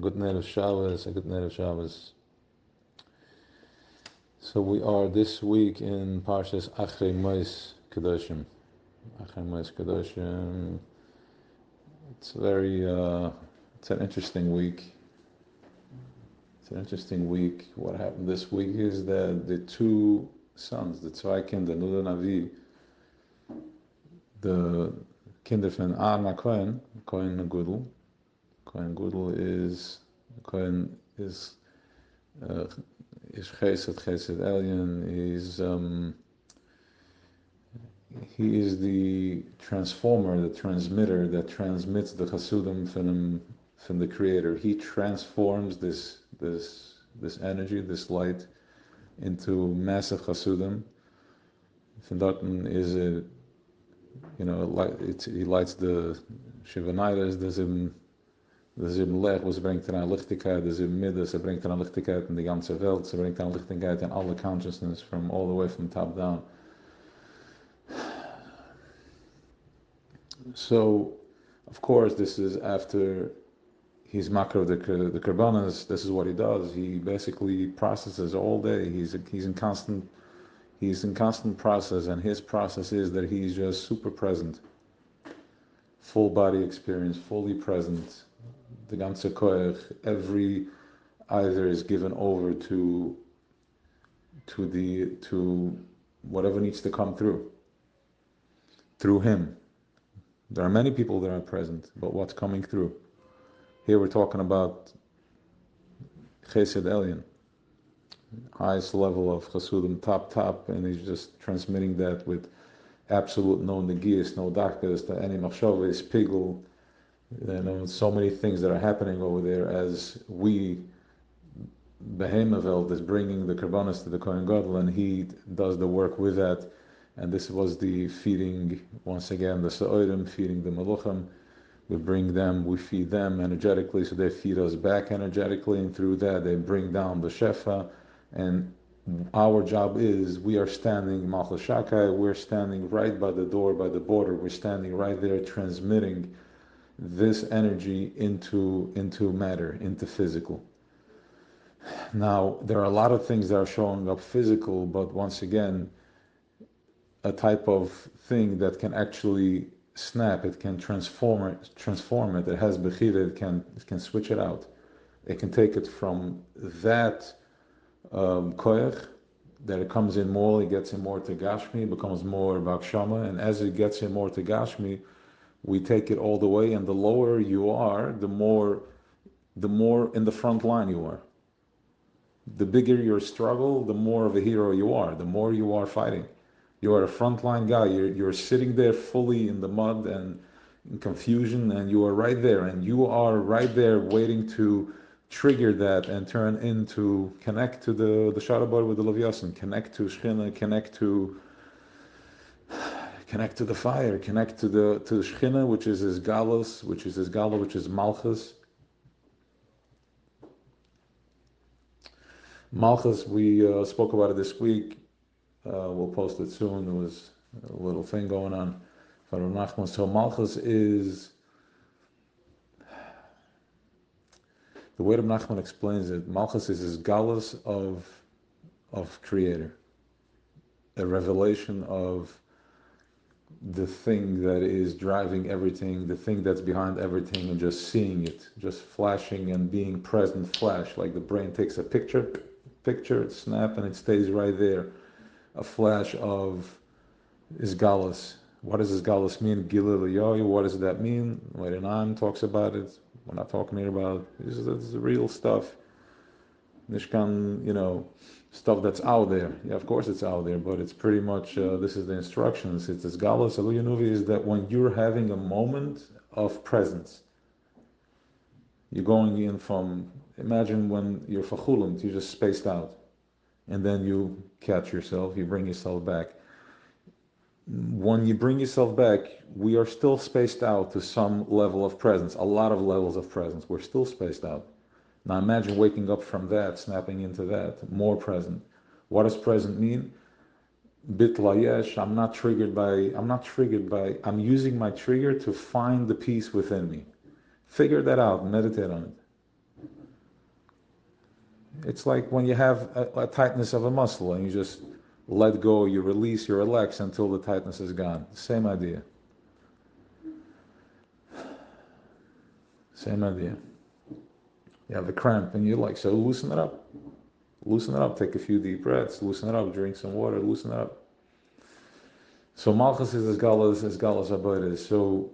Good night of Shabbos, a good night of Shabbos. So we are this week in Parshas ווייס Kiddushim. ווייס Kiddushim. It's it's an interesting week. What happened this week is that the two sons, the zwei Kinder, Nuda Navi, the Kinder von Arna Cohen Gudel. Cohen Gudel is Chesed Elyon. He is the transformer, the transmitter that transmits the Chasudim from the Creator. He transforms this energy, this light, into massive Chasudim. Van Darten is he lights the Shivanaidas, de sieben Lech, was bringt an Lichtigkeit, de sieben Middes, bringt an Lichtigkeit in die ganze Welt, bringt an Lichtigkeit in alle consciousness, from all the way from top down. So, of course, this is after he's makar the karbanas. This is what he does. He basically processes all day. He's in constant process, and his process is that he's just super present, full body experience, fully present. The ganze koach, every either is given over to whatever needs to come through him. There are many people that are present, but what's coming through? Here we're talking about Chesed Elyon, highest level of Chasudim, top, and he's just transmitting that with absolute no negias, no dakas, the any machshavos, pigul. So many things that are happening over there as we, Behemaveld, is bringing the karbanas to the Kohen Gadol, and he does the work with that. And this was the feeding, once again, the Sa'odim, feeding the Meluchim. We feed them energetically, so they feed us back energetically, and through that they bring down the Shefa. And our job is, we are standing, Malchus Shakai, we're standing right by the door, by the border, we're standing right there transmitting this energy into matter, into physical. Now, there are a lot of things that are showing up physical, but once again, a type of thing that can actually snap, it can transform it, it has bechira, it can switch it out. It can take it from that koyach, that it comes in more, it gets in more to Gashmi, it becomes more Bakshama, and as it gets in more to Gashmi, we take it all the way, and the lower you are, the more in the front line you are. The bigger your struggle, the more of a hero you are, the more you are fighting. You are a frontline guy, you're sitting there fully in the mud and in confusion, and you are right there, and you are right there waiting to trigger that and turn into, connect to the Sharabar with the Levyasan, connect to Shechina, connect to the fire, connect to the Shechina, which is his galus, which is Malchus. Malchus, we spoke about it this week. We'll post it soon. There was a little thing going on. So Malchus is, the way Reb Nachman explains it, Malchus is his galus of Creator, a revelation of the thing that is driving everything, the thing that's behind everything, and just seeing it, just flashing and being present, flash, like the brain takes a picture, snap, and it stays right there. A flash of Isgalus. What does Isgalus mean? Gilil, what does that mean? Leirinam talks about it. We're not talking here about this is real stuff. Nishkan, stuff that's out there. Yeah, of course it's out there, but it's pretty much, this is the instructions. It's Isgalus, Aluyanuvi, is that when you're having a moment of presence, you're going in from, imagine when you're fachulim, you're just spaced out. And then you catch yourself, you bring yourself back. When you bring yourself back, we are still spaced out to some level of presence, a lot of levels of presence. We're still spaced out. Now imagine waking up from that, snapping into that, more present. What does present mean? Bit layesh, I'm using my trigger to find the peace within me. Figure that out, meditate on it. It's like when you have a tightness of a muscle and you just let go, you release, you relax until the tightness is gone. Same idea. Same idea. You have a cramp and you're like, so loosen it up. Loosen it up, take a few deep breaths, loosen it up, drink some water, loosen it up. So Malchus is as galas abodes. So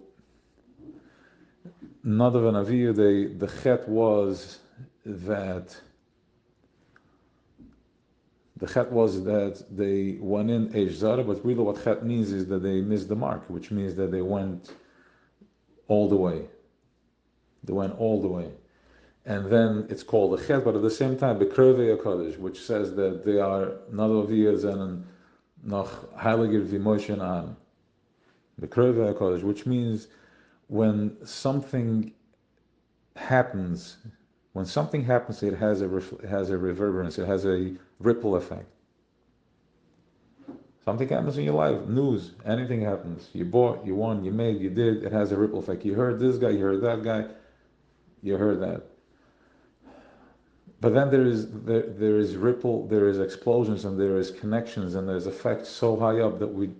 Nadav and Avihu, the chet was that they went in Eish Zara, but really what chet means is that they missed the mark, which means that they went all the way. They went all the way. And then it's called a chet, but at the same time, Bekrove HaKadosh, which says that they are Nadav Avihu and noch heiliger wie Moshe and Aaron. Bekrove HaKadosh, which means when something happens, it has a reverberance, it has a ripple effect. Something happens in your life, news, anything happens. You bought, you won, you made, you did, it has a ripple effect. You heard this guy, you heard that guy, you heard that. But then there is ripple, there is explosions, and there is connections, and there's effects so high up that we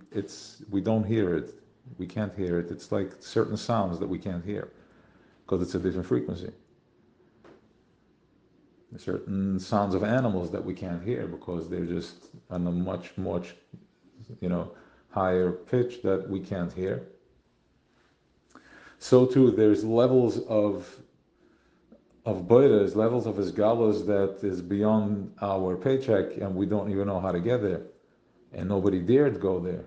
don't hear it. We can't hear it. It's like certain sounds that we can't hear because it's a different frequency. Certain sounds of animals that we can't hear because they're just on a much higher pitch that we can't hear. So too, there's levels of boiras, levels of isgalos that is beyond our paycheck, and we don't even know how to get there, and nobody dared go there.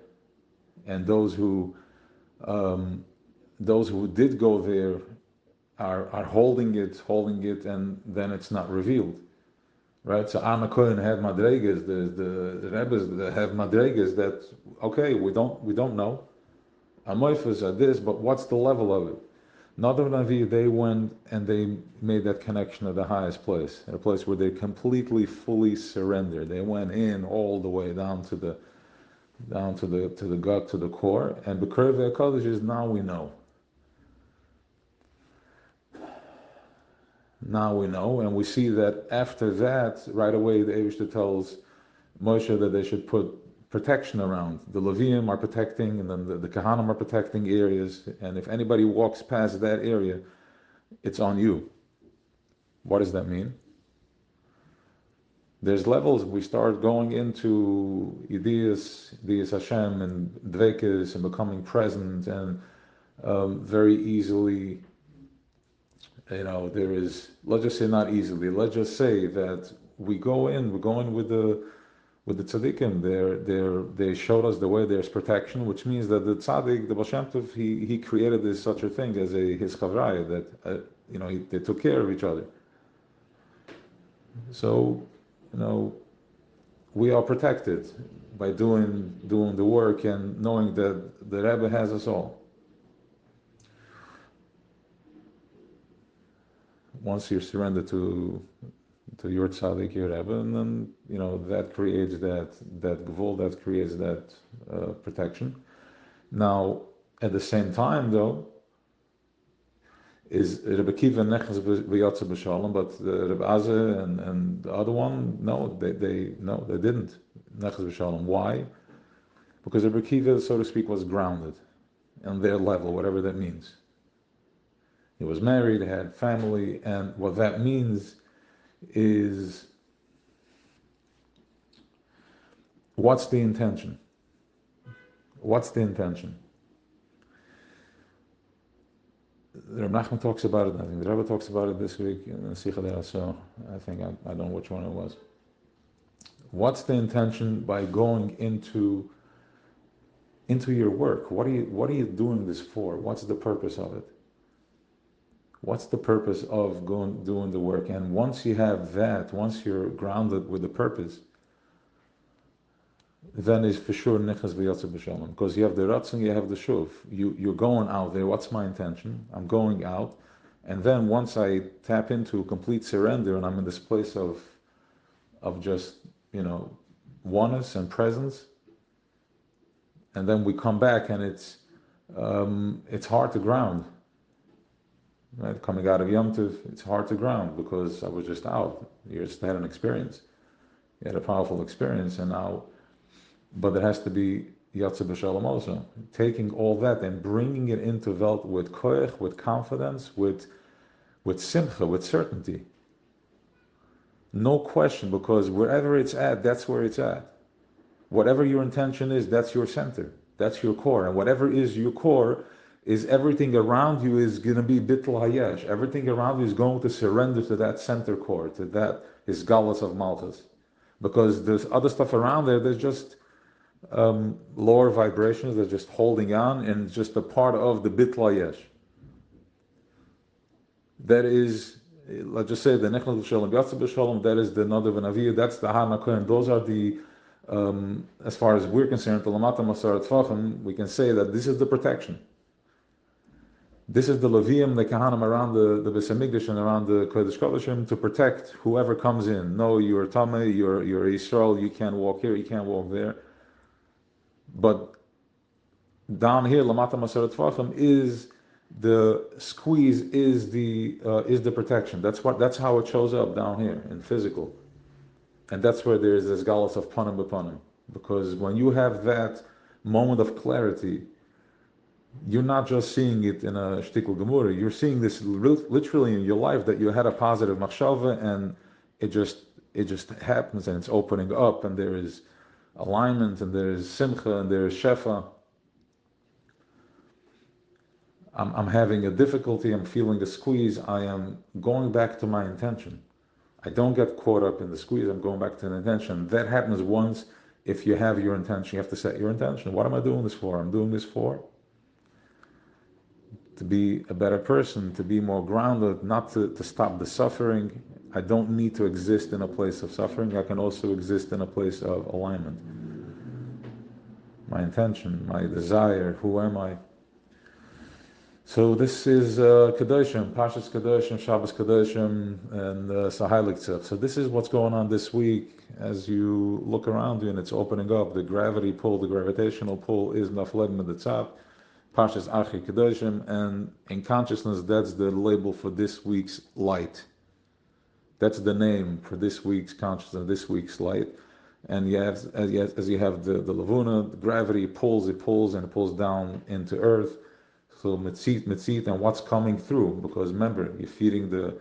And those who did go there are holding it, and then it's not revealed, right? So Anna Cohen had madregas, the Rebbes that have madregas that we don't know. Amoifas are this, but what's the level of it? Nadav and Avihu, they went and they made that connection at the highest place, at a place where they completely, fully surrendered. They went in all the way down to the gut, to the core. And B'Krov HaKadosh is now we know. Now we know, and we see that after that, right away, the Eibishter tells Moshe that they should put protection around. The Leviim are protecting, and then the Kahanim are protecting areas, and if anybody walks past that area, it's on you. What does that mean? There's levels. We start going into Yidiyas Hashem and Dvekes and becoming present, and very easily, there is, let's just say not easily, let's just say that we're going with the tzaddikim. They showed us the way there's protection, which means that the tzaddik, the Baal Shem Tov, he created this such a thing as his chavraya, that they took care of each other. So we are protected by doing the work and knowing that the Rebbe has us all. Once you surrender to your tzaddik, your Rebbe, and then that creates that gvul, that creates that protection. Now, at the same time, though, is Rebbe Kiva nechnas b'yatsa b'shalom, but Rebbe Azeh and the other one, no, they didn't nechnas b'shalom. Why? Because Rebbe Kiva, so to speak, was grounded on their level, whatever that means. He was married, had family, and what that means is, what's the intention? What's the intention? The Reb Nachman talks about it. I think the Rebbe talks about it this week in the Sikha Dei Asor. I think I don't know which one it was. What's the intention by going into your work? What are you doing this for? What's the purpose of it? What's the purpose of doing the work? And once you have that, once you're grounded with the purpose, then it's for sure nechas b'yatsa b'shalom, because you have the ratzon, you have the shuv. You're going out there. What's my intention? I'm going out, and then once I tap into complete surrender, and I'm in this place of just oneness and presence, and then we come back, and it's hard to ground. right? Coming out of Yom Tov, it's hard to ground because I was just out. You just had an experience. You had a powerful experience, and now, but there has to be Yatsa B'Shalom also. Taking all that and bringing it into Welt with koyach, with confidence, with simcha, with certainty. No question, because wherever it's at, that's where it's at. Whatever your intention is, that's your center. That's your core. And whatever is your core is everything around you is going to be bittul hayesh. Everything around you is going to surrender to that center core, to that is galus of Malchus. Because there's other stuff around there, there's just lower vibrations, they're just holding on, and it's just a part of the bittul hayesh. That is, let's just say the Nechel Shalom, Yatsa B'Shalom, that is the Nadav and Aviyah, that's the Hanakohen. Those are the, as far as we're concerned, the Lamata Masarat Tvachim, we can say that this is the protection. This is the Levium, the Kahanim around the Beis Hamikdash and around the Kodesh Kodeshim to protect whoever comes in. No, you're Tameh, you're Yisrael, you can't walk here, you can't walk there. But down here, Lamata Masarat Tvachim is the squeeze, is the protection. That's how it shows up down here in physical, and that's where there is this galus of panim b'panim. Because when you have that moment of clarity, you're not just seeing it in a shtikl gemura. You're seeing this literally in your life, that you had a positive machshava, and it just happens, and it's opening up, and there is alignment, and there is simcha, and there is shefa. I'm having a difficulty, I'm feeling a squeeze, I am going back to my intention. I don't get caught up in the squeeze, I'm going back to the intention. That happens once. If you have your intention, you have to set your intention. What am I doing this for? I'm doing this for to be a better person, to be more grounded, not to stop the suffering. I don't need to exist in a place of suffering. I can also exist in a place of alignment. My intention, my desire, who am I? So this is Kedoshim, Pashas Kedoshim, Shabbos Kedoshim, and Sahailik Tzach. So this is what's going on this week as you look around you and it's opening up. The gravity pull, the gravitational pull is Nafled Medetzat, Pashas Archi Kedoshim, and in consciousness that's the label for this week's light. That's the name for this week's consciousness, this week's light. And you have, as you have the Lavuna, the gravity pulls, and it pulls down into earth. So mitzit, and what's coming through, because remember, you're feeding the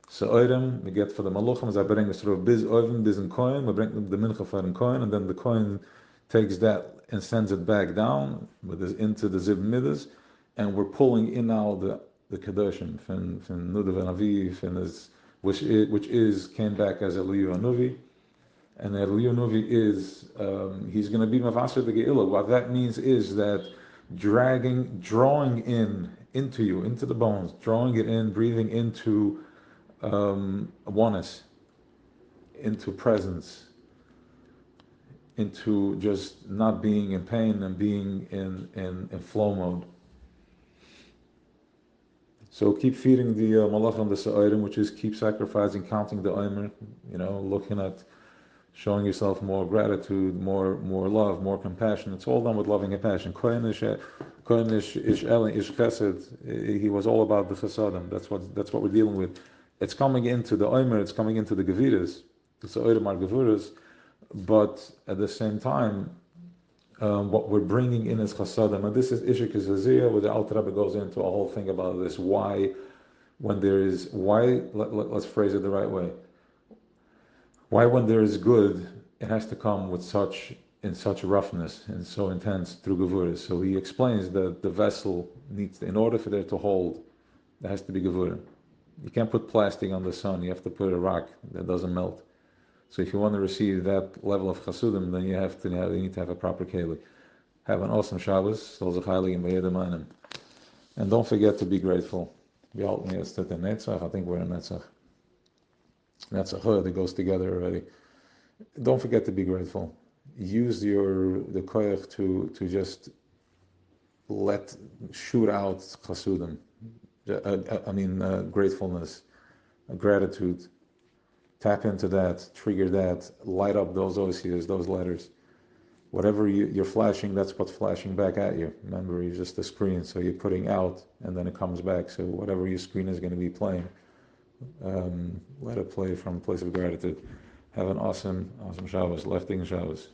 sa'orim, we get for the maluchim, I bring a sort of biz oven, biz and coin, we bring the mincha for and coin, and then the coin takes that and sends it back down into the zib midas, and we're pulling in now the kedoshim, from Nudav and Aviv, which came back as Eliyahu Anuvi, and Eliyahu Anuvi is, he's going to be mavaser the Ge'ilah. What that means is that drawing into you, into the bones, drawing it in, breathing into oneness, into presence, into just not being in pain and being in flow mode. So keep feeding the malachim, the sa'irim, which is keep sacrificing, counting the omer, looking at showing yourself more gratitude, more love, more compassion. It's all done with loving compassion. Kohen ish chesed. He was all about the chesadim. That's what we're dealing with. It's coming into the omer. It's coming into the geviras. It's the oirim are geviras, but at the same time, what we're bringing in is chesadim. And this is ishik zaziyah, where the Alter Rebbe goes into a whole thing about this. Why, let's phrase it the right way. Why, when there is good, it has to come with such roughness and so intense through Gevurah? So he explains that the vessel needs, in order for there to hold, there has to be Gevurah. You can't put plastic on the sun, you have to put a rock that doesn't melt. So if you want to receive that level of Chasudim, then you need to have a proper keli. Have an awesome Shabbos, and don't forget to be grateful. I think we're in Netzach. That's a chod that goes together already. Don't forget to be grateful. Use the koyach to just shoot out chasudim. Gratefulness, gratitude. Tap into that, trigger that, light up those OCs, those letters. Whatever you're flashing, that's what's flashing back at you. Remember, you're just a screen, so you're putting out and then it comes back. So whatever your screen is going to be playing, let it play from a place of gratitude. Have an awesome Shabbos, lefting Shabbos.